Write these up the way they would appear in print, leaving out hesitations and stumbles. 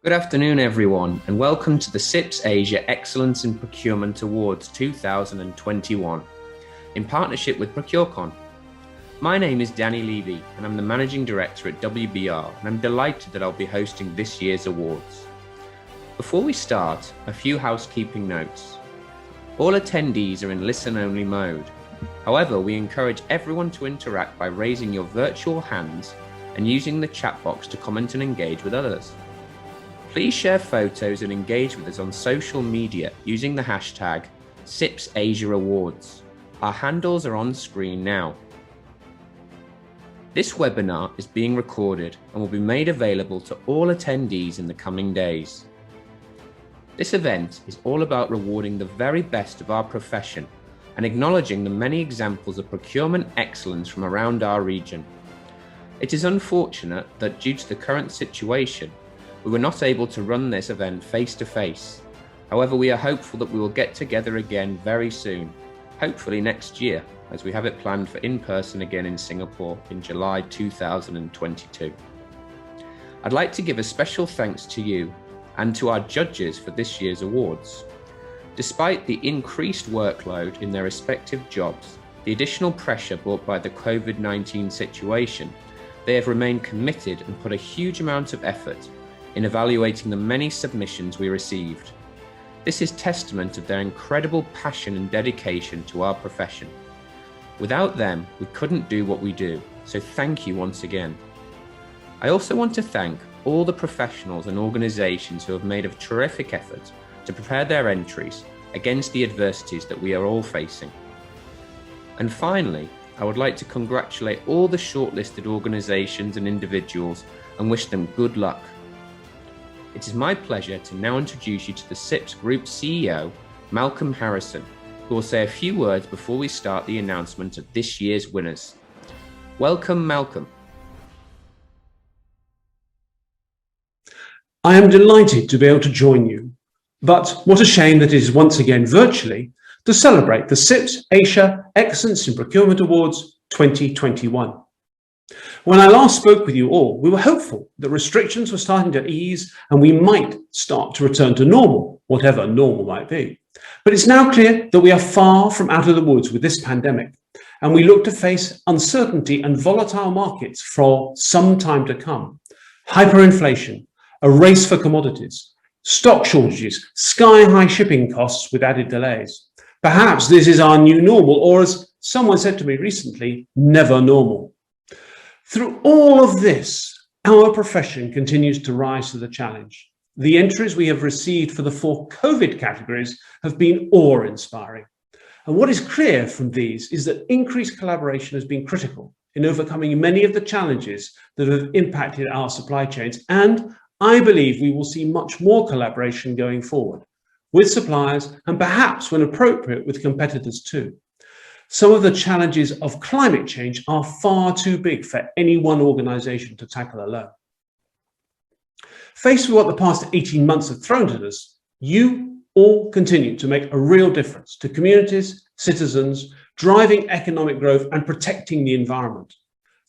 Good afternoon, everyone, and welcome to the CIPS Asia Excellence in Procurement Awards 2021, in partnership with ProcureCon. My name is Danny Levy, and I'm the Managing Director at WBR, and I'm delighted that I'll be hosting this year's awards. Before we start, a few housekeeping notes. All attendees are in listen-only mode. However, we encourage everyone to interact by raising your virtual hands and using the chat box to comment and engage with others. Please share photos and engage with us on social media using the hashtag CIPS Asia Awards. Our handles are on screen now. This webinar is being recorded and will be made available to all attendees in the coming days. This event is all about rewarding the very best of our profession and acknowledging the many examples of procurement excellence from around our region. It is unfortunate that due to the current situation, we were not able to run this event face-to-face. However, we are hopeful that we will get together again very soon, hopefully next year, as we have it planned for in-person again in Singapore in July 2022. I'd like to give a special thanks to you and to our judges for this year's awards. Despite the increased workload in their respective jobs, the additional pressure brought by the COVID-19 situation, they have remained committed and put a huge amount of effort in evaluating the many submissions we received. This is testament of their incredible passion and dedication to our profession. Without them, we couldn't do what we do, so thank you once again. I also want to thank all the professionals and organisations who have made a terrific effort to prepare their entries against the adversities that we are all facing. And finally, I would like to congratulate all the shortlisted organisations and individuals and wish them good luck. It is my pleasure to now introduce you to the CIPS Group CEO, Malcolm Harrison, who will say a few words before we start the announcement of this year's winners. Welcome, Malcolm. I am delighted to be able to join you, but what a shame that it is once again virtually to celebrate the CIPS Asia Excellence in Procurement Awards 2021. When I last spoke with you all, we were hopeful that restrictions were starting to ease and we might start to return to normal, whatever normal might be. But it's now clear that we are far from out of the woods with this pandemic, and we look to face uncertainty and volatile markets for some time to come. Hyperinflation, a race for commodities, stock shortages, sky-high shipping costs with added delays. Perhaps this is our new normal, or as someone said to me recently, never normal. Through all of this, our profession continues to rise to the challenge. The entries we have received for the 4 COVID categories have been awe-inspiring. And what is clear from these is that increased collaboration has been critical in overcoming many of the challenges that have impacted our supply chains. And I believe we will see much more collaboration going forward with suppliers and perhaps when appropriate with competitors too. Some of the challenges of climate change are far too big for any one organisation to tackle alone. Faced with what the past 18 months have thrown at us, you all continue to make a real difference to communities, citizens, driving economic growth and protecting the environment.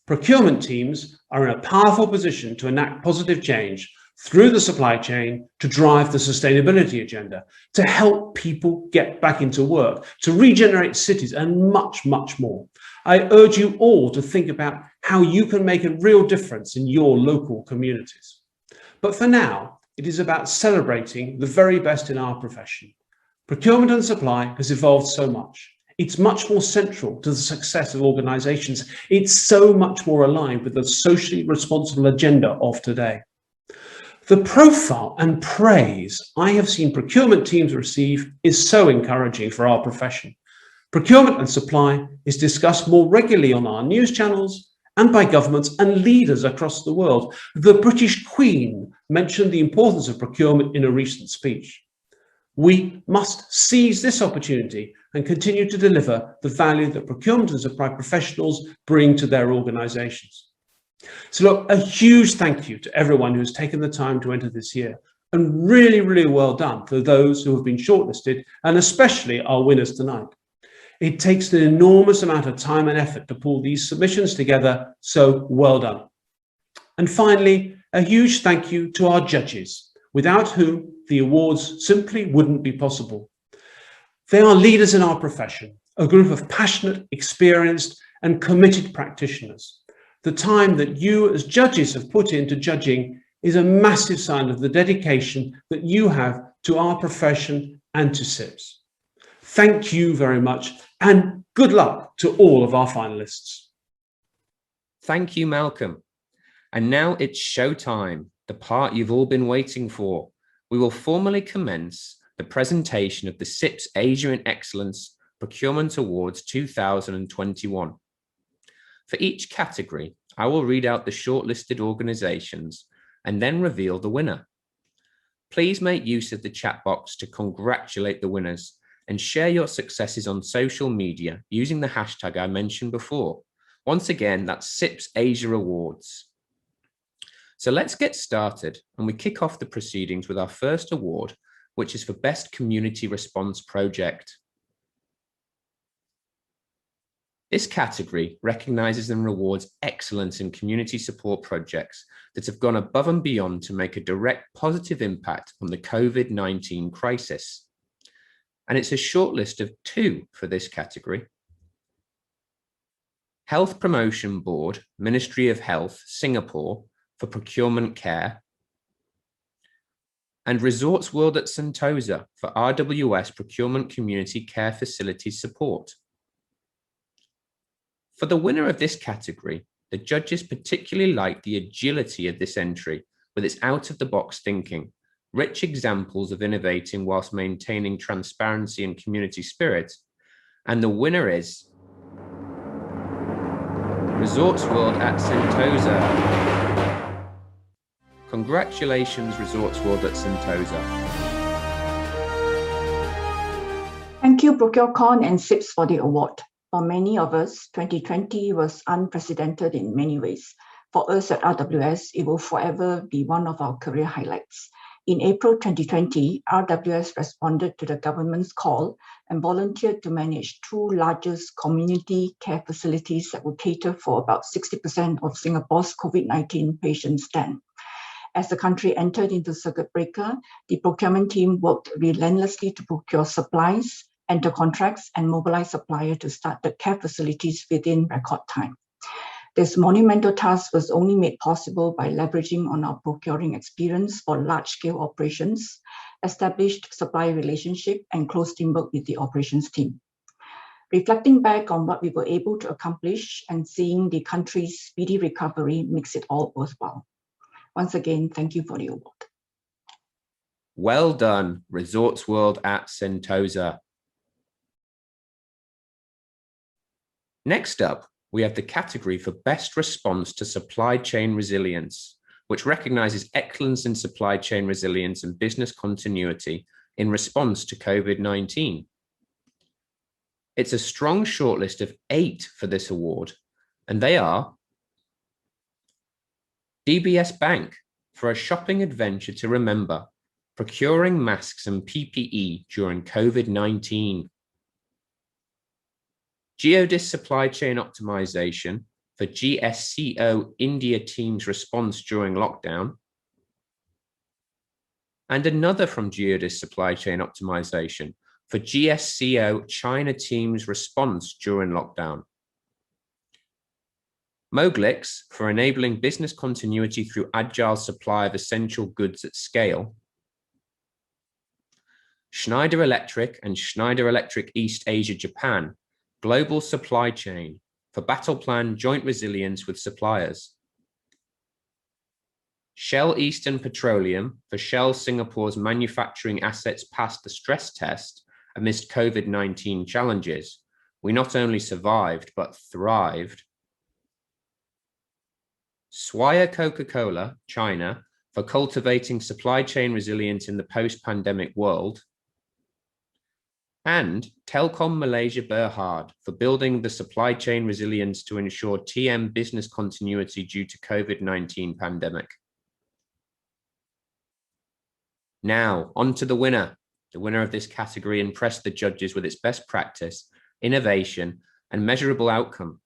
Procurement teams are in a powerful position to enact positive change through the supply chain to drive the sustainability agenda, to help people get back into work, to regenerate cities and much, much more. I urge you all to think about how you can make a real difference in your local communities. But for now, it is about celebrating the very best in our profession. Procurement and supply has evolved so much. It's much more central to the success of organisations. It's so much more aligned with the socially responsible agenda of today. The profile and praise I have seen procurement teams receive is so encouraging for our profession. Procurement and supply is discussed more regularly on our news channels and by governments and leaders across the world. The British Queen mentioned the importance of procurement in a recent speech. We must seize this opportunity and continue to deliver the value that procurement and supply professionals bring to their organisations. So look, a huge thank you to everyone who has taken the time to enter this year, and really, really well done for those who have been shortlisted, and especially our winners tonight. It takes an enormous amount of time and effort to pull these submissions together, so well done. And finally, a huge thank you to our judges. without whom the awards simply wouldn't be possible. They are leaders in our profession, a group of passionate, experienced, and committed practitioners. The time that you as judges have put into judging is a massive sign of the dedication that you have to our profession and to CIPS. Thank you very much, and good luck to all of our finalists. Thank you, Malcolm. And now it's showtime, the part you've all been waiting for. We will formally commence the presentation of the CIPS Asia Excellence Procurement Awards 2021. For each category, I will read out the shortlisted organizations and then reveal the winner. Please make use of the chat box to congratulate the winners and share your successes on social media using the hashtag I mentioned before. Once again, that's CIPS Asia Awards. So let's get started, and we kick off the proceedings with our first award, which is for Best Community Response Project. This category recognizes and rewards excellence in community support projects that have gone above and beyond to make a direct positive impact on the COVID-19 crisis. And it's a short list of 2 for this category. Health Promotion Board, Ministry of Health, Singapore, for procurement care, and Resorts World at Sentosa for RWS Procurement Community Care Facilities Support. For the winner of this category, the judges particularly liked the agility of this entry with its out-of-the-box thinking, rich examples of innovating whilst maintaining transparency and community spirit, and the winner is Resorts World at Sentosa. Congratulations, Resorts World at Sentosa. Thank you, ProcureCon and CIPS for the award. For many of us, 2020 was unprecedented in many ways. For us at RWS, it will forever be one of our career highlights. In April 2020, RWS responded to the government's call and volunteered to manage 2 largest community care facilities that will cater for about 60% of Singapore's COVID-19 patients then. As the country entered into circuit breaker, the procurement team worked relentlessly to procure supplies, enter contracts, and mobilize suppliers to start the care facilities within record time. This monumental task was only made possible by leveraging on our procuring experience for large-scale operations, established supplier relationship, and close teamwork with the operations team. Reflecting back on what we were able to accomplish and seeing the country's speedy recovery makes it all worthwhile. Once again, thank you for the award. Well done, Resorts World at Sentosa. Next up, we have the category for Best Response to Supply Chain Resilience, which recognizes excellence in supply chain resilience and business continuity in response to COVID-19. It's a strong shortlist of 8 for this award, and they are DBS Bank for a shopping adventure to remember, procuring masks and PPE during COVID-19. Geodis Supply Chain Optimization for GSCO India team's response during lockdown. And another from Geodis Supply Chain Optimization for GSCO China team's response during lockdown. Moglix for enabling business continuity through agile supply of essential goods at scale. Schneider Electric and Schneider Electric East Asia Japan Global Supply Chain for battle plan joint resilience with suppliers. Shell Eastern Petroleum for Shell Singapore's manufacturing assets passed the stress test amidst COVID-19 challenges. We not only survived, but thrived. Swire Coca-Cola, China, for cultivating supply chain resilience in the post-pandemic world. And Telkom Malaysia Berhad for building the supply chain resilience to ensure TM business continuity due to COVID-19 pandemic. Now, on to the winner. The winner of this category impressed the judges with its best practice, innovation, and measurable outcome.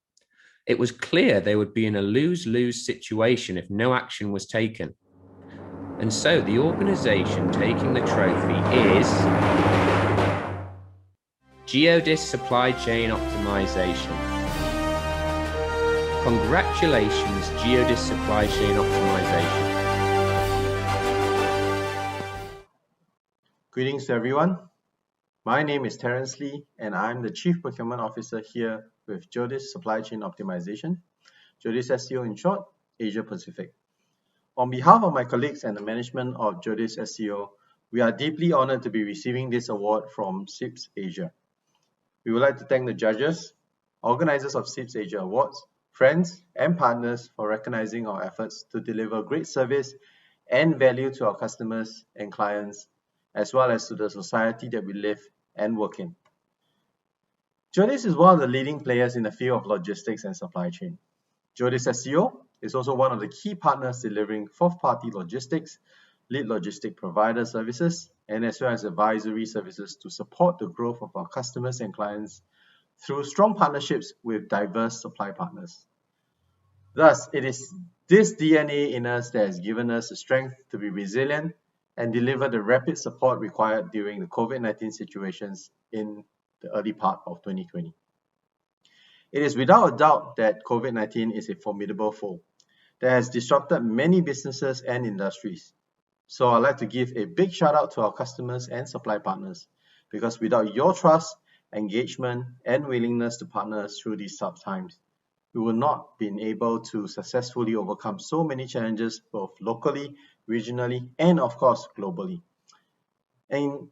It was clear they would be in a lose-lose situation if no action was taken. And so the organisation taking the trophy is Geodis Supply Chain Optimization. Congratulations, Geodis Supply Chain Optimization. Greetings to everyone. My name is Terence Lee, and I'm the Chief Procurement Officer here with Geodis Supply Chain Optimization, Geodis SEO in short, Asia Pacific. On behalf of my colleagues and the management of Geodis SEO, we are deeply honored to be receiving this award from CIPS Asia. We would like to thank the judges, organizers of CIPS Asia Awards, friends, and partners for recognizing our efforts to deliver great service and value to our customers and clients, as well as to the society that we live and work in. Geodis is one of the leading players in the field of logistics and supply chain. Geodis SEO is also one of the key partners delivering fourth-party logistics, lead logistic provider services, and as well as advisory services to support the growth of our customers and clients through strong partnerships with diverse supply partners. Thus, it is this DNA in us that has given us the strength to be resilient and deliver the rapid support required during the COVID-19 situations in the early part of 2020. It is without a doubt that COVID-19 is a formidable foe that has disrupted many businesses and industries. So I'd like to give a big shout out to our customers and supply partners, because without your trust, engagement, and willingness to partner us through these tough times, we will not be able to successfully overcome so many challenges both locally, regionally, and of course globally. And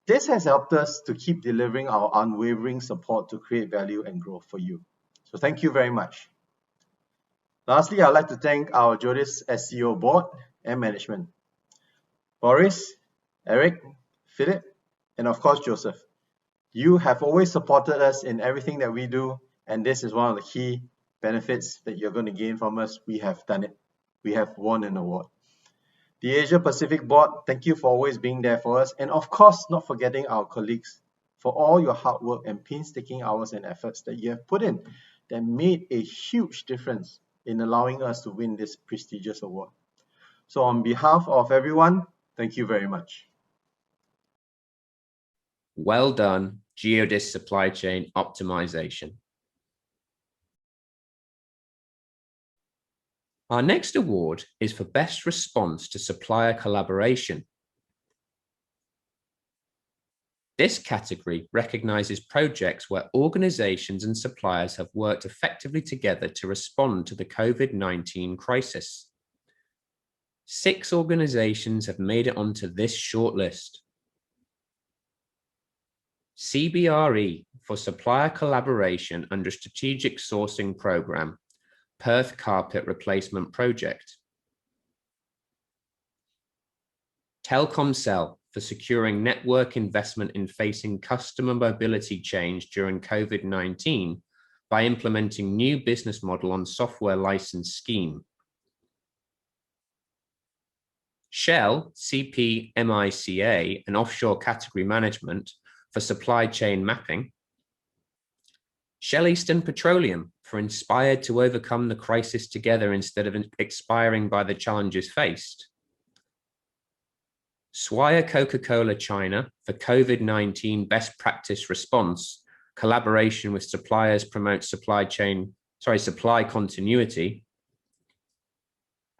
this has helped us to keep delivering our unwavering support to create value and growth for you. So thank you very much. Lastly, I'd like to thank our Geodis SEO board and management. Boris, Eric, Philip, and of course Joseph. You have always supported us in everything that we do, and this is one of the key benefits that you're going to gain from us. We have done it. We have won an award. The Asia Pacific board, thank you for always being there for us, and of course not forgetting our colleagues for all your hard work and painstaking hours and efforts that you have put in that made a huge difference in allowing us to win this prestigious award. So on behalf of everyone, thank you very much. Well done, Geodis Supply Chain Optimization. Our next award is for Best Response to Supplier Collaboration. This category recognizes projects where organizations and suppliers have worked effectively together to respond to the COVID-19 crisis. 6 organizations have made it onto this shortlist. CBRE for Supplier Collaboration under Strategic Sourcing Programme, Perth Carpet Replacement Project. Telkomsel for securing network investment in facing customer mobility change during COVID-19 by implementing new business model on software license scheme. Shell CPMICA and Offshore Category Management for supply chain mapping. Shell Eastern Petroleum for inspired to overcome the crisis together instead of expiring by the challenges faced. Swire Coca-Cola China for COVID-19 best practice response, collaboration with suppliers promotes supply continuity.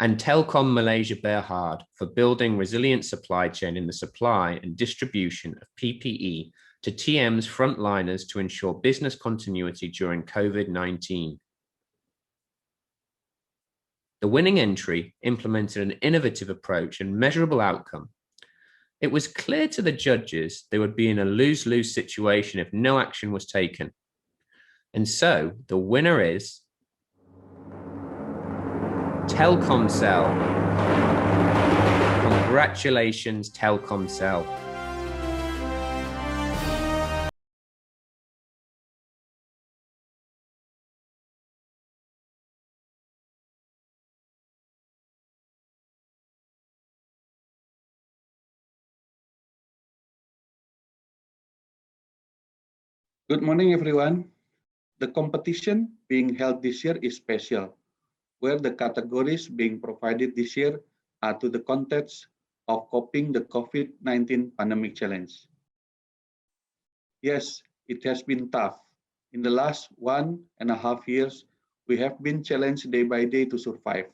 And Telkom Malaysia Berhad for building resilient supply chain in the supply and distribution of PPE to TM's frontliners to ensure business continuity during COVID-19. The winning entry implemented an innovative approach and measurable outcome. It was clear to the judges they would be in a lose-lose situation if no action was taken. And so the winner is Telkomsel. Congratulations, Telkomsel. Good morning, everyone. The competition being held this year is special, where the categories being provided this year are to the context of coping the COVID-19 pandemic challenge. Yes, it has been tough. In the last 1.5 years, we have been challenged day by day to survive,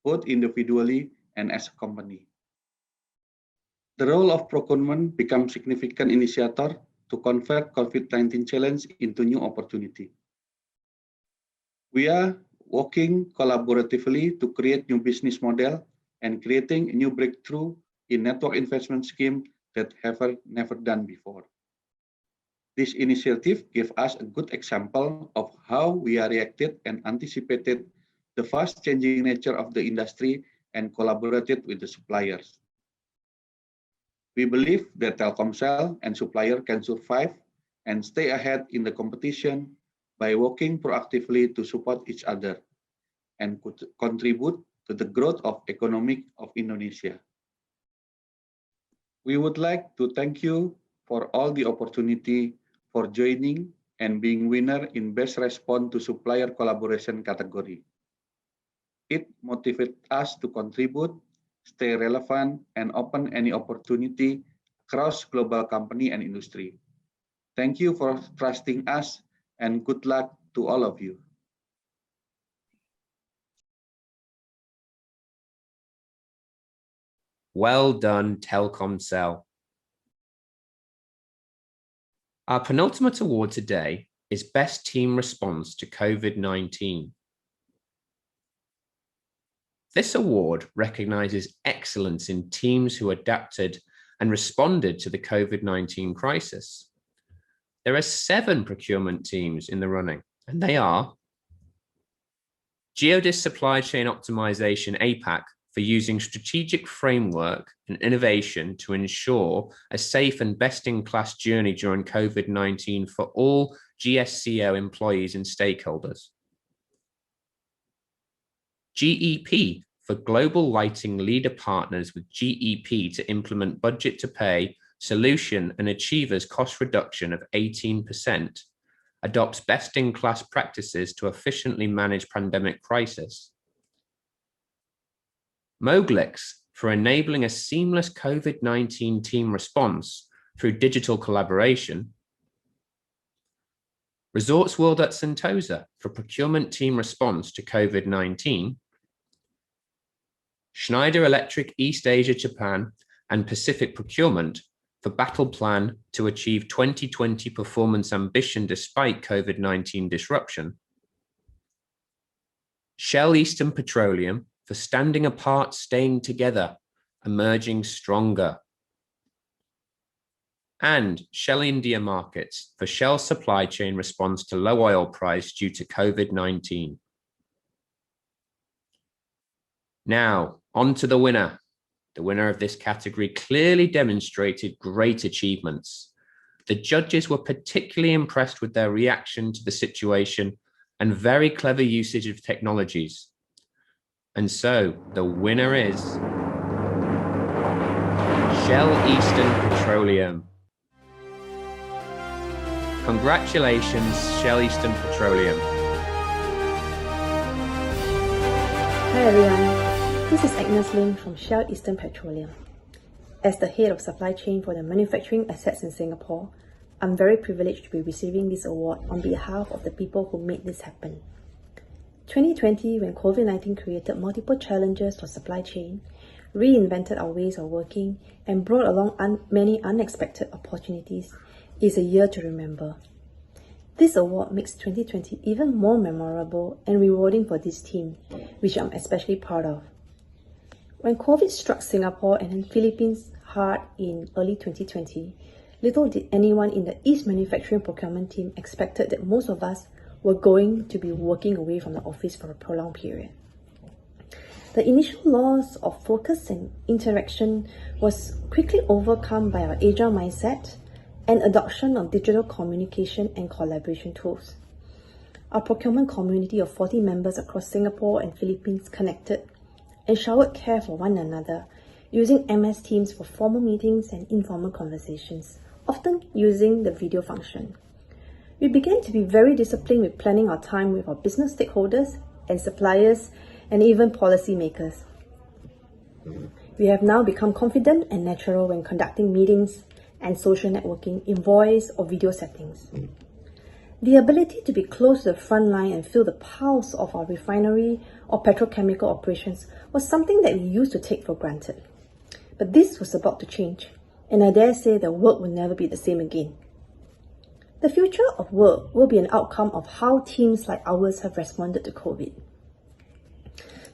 both individually and as a company. The role of procurement becomes significant initiator to convert COVID-19 challenge into new opportunity. We are working collaboratively to create new business model and creating a new breakthrough in network investment scheme that have never done before. This initiative gives us a good example of how we are reacted and anticipated the fast-changing nature of the industry and collaborated with the suppliers. We believe that Telkomsel and supplier can survive and stay ahead in the competition by working proactively to support each other and could contribute to the growth of economic of Indonesia. We would like to thank you for all the opportunity for joining and being winner in Best Response to Supplier Collaboration category. It motivates us to contribute, stay relevant, and open any opportunity across global company and industry. Thank you for trusting us and good luck to all of you. Well done, Telkomsel. Our penultimate award today is Best Team Response to COVID-19. This award recognizes excellence in teams who adapted and responded to the COVID-19 crisis. There are 7 procurement teams in the running, and they are Geodis Supply Chain Optimization APAC for using strategic framework and innovation to ensure a safe and best-in-class journey during COVID-19 for all GSCO employees and stakeholders. GEP for global lighting leader partners with GEP to implement budget to pay solution and achievers cost reduction of 18%, adopts best-in-class practices to efficiently manage pandemic crisis. Moglix for enabling a seamless COVID-19 team response through digital collaboration. Resorts World at Sentosa for procurement team response to COVID-19. Schneider Electric East Asia, Japan, and Pacific Procurement for battle plan to achieve 2020 performance ambition despite COVID-19 disruption. Shell Eastern Petroleum for standing apart, staying together, emerging stronger. And Shell India Markets for Shell supply chain response to low oil price due to COVID-19. Now, on to the winner. The winner of this category clearly demonstrated great achievements. The judges were particularly impressed with their reaction to the situation and very clever usage of technologies. And so the winner is Shell Eastern Petroleum. Congratulations, Shell Eastern Petroleum. Hi everyone, this is Agnes Lim from Shell Eastern Petroleum. As the head of supply chain for the manufacturing assets in Singapore, I'm very privileged to be receiving this award on behalf of the people who made this happen. 2020, when COVID-19 created multiple challenges for supply chain, reinvented our ways of working, and brought along many unexpected opportunities, is a year to remember. This award makes 2020 even more memorable and rewarding for this team, which I'm especially proud of. When COVID struck Singapore and the Philippines hard in early 2020, little did anyone in the East Manufacturing Procurement team expected that most of us were going to be working away from the office for a prolonged period. The initial loss of focus and interaction was quickly overcome by our agile mindset and adoption of digital communication and collaboration tools. Our procurement community of 40 members across Singapore and Philippines connected and showered care for one another using MS Teams for formal meetings and informal conversations, often using the video function. We began to be very disciplined with planning our time with our business stakeholders and suppliers and even policymakers. We have now become confident and natural when conducting meetings and social networking in voice or video settings. The ability to be close to the front line and feel the pulse of our refinery or petrochemical operations was something that we used to take for granted. But this was about to change, and I dare say that work will never be the same again. The future of work will be an outcome of how teams like ours have responded to COVID.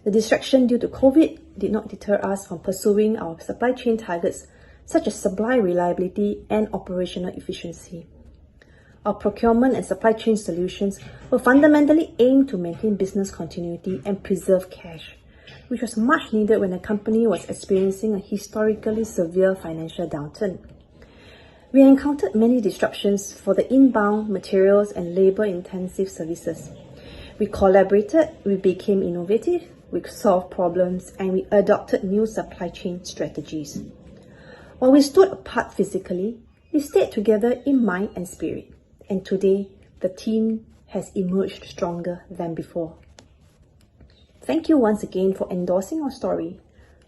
The distraction due to COVID did not deter us from pursuing our supply chain targets such as supply reliability and operational efficiency. Our procurement and supply chain solutions will fundamentally aim to maintain business continuity and preserve cash, which was much needed when the company was experiencing a historically severe financial downturn. We encountered many disruptions for the inbound materials and labor-intensive services. We collaborated, we became innovative, we solved problems, and we adopted new supply chain strategies. While we stood apart physically, we stayed together in mind and spirit. And today, the team has emerged stronger than before. Thank you once again for endorsing our story.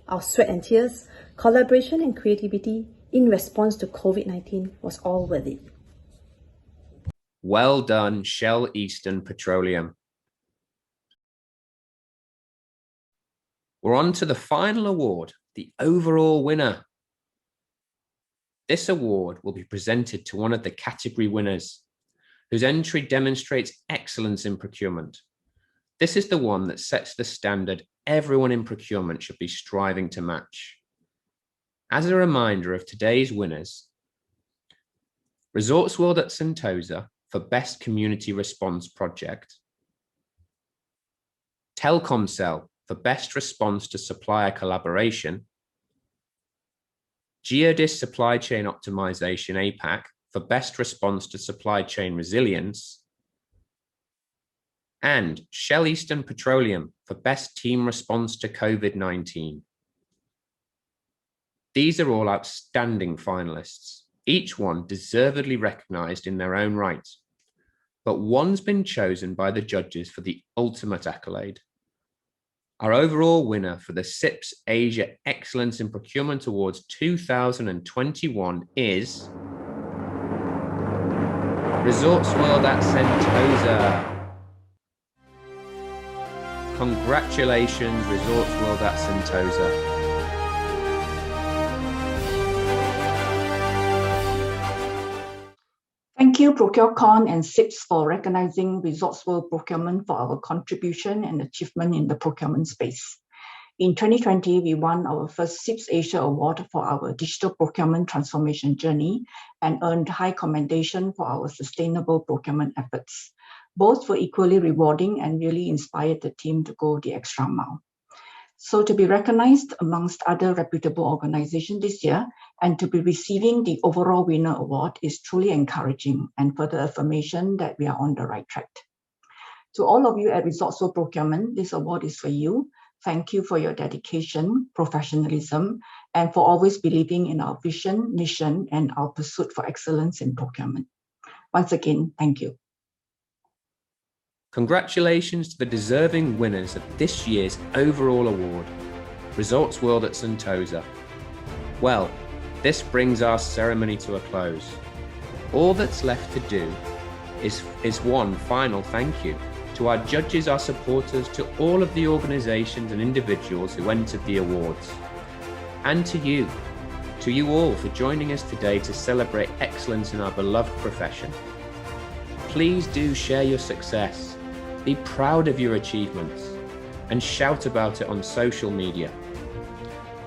Our sweat and tears, collaboration and creativity in response to COVID-19 was all worth it. Well done, Shell Eastern Petroleum. We're on to the final award, the overall winner. This award will be presented to one of the category winners, whose entry demonstrates excellence in procurement. This is the one that sets the standard everyone in procurement should be striving to match. As a reminder of today's winners, Resorts World at Sentosa for Best Community Response Project, Telkomsel for Best Response to Supplier Collaboration, Geodis Supply Chain Optimization APAC for Best Response to Supply Chain Resilience, and Shell Eastern Petroleum for Best Team Response to COVID-19. These are all outstanding finalists, each one deservedly recognised in their own right, but one's been chosen by the judges for the ultimate accolade. Our overall winner for the CIPS Asia Excellence in Procurement Awards 2021 is Resorts World at Sentosa. Congratulations, Resorts World at Sentosa. Thank you, ProcureCon and CIPS, for recognizing Resorts World Procurement for our contribution and achievement in the procurement space. In 2020, we won our first CIPS Asia Award for our digital procurement transformation journey and earned high commendation for our sustainable procurement efforts. Both were equally rewarding and really inspired the team to go the extra mile. So to be recognized amongst other reputable organizations this year and to be receiving the overall winner award is truly encouraging and further affirmation that we are on the right track. To all of you at Resorts World Procurement, this award is for you. Thank you for your dedication, professionalism, and for always believing in our vision, mission, and our pursuit for excellence in procurement. Once again, thank you. Congratulations to the deserving winners of this year's overall award, Resorts World at Sentosa. Well, this brings our ceremony to a close. All that's left to do is one final thank you to our judges, our supporters, to all of the organisations and individuals who entered the awards, and to you all for joining us today to celebrate excellence in our beloved profession. Please do share your success, be proud of your achievements, and shout about it on social media.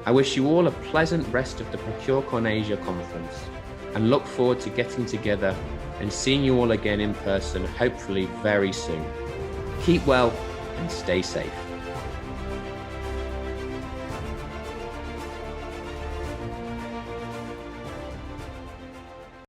I wish you all a pleasant rest of the ProcureCon Asia conference and look forward to getting together and seeing you all again in person, hopefully very soon. Keep well and stay safe.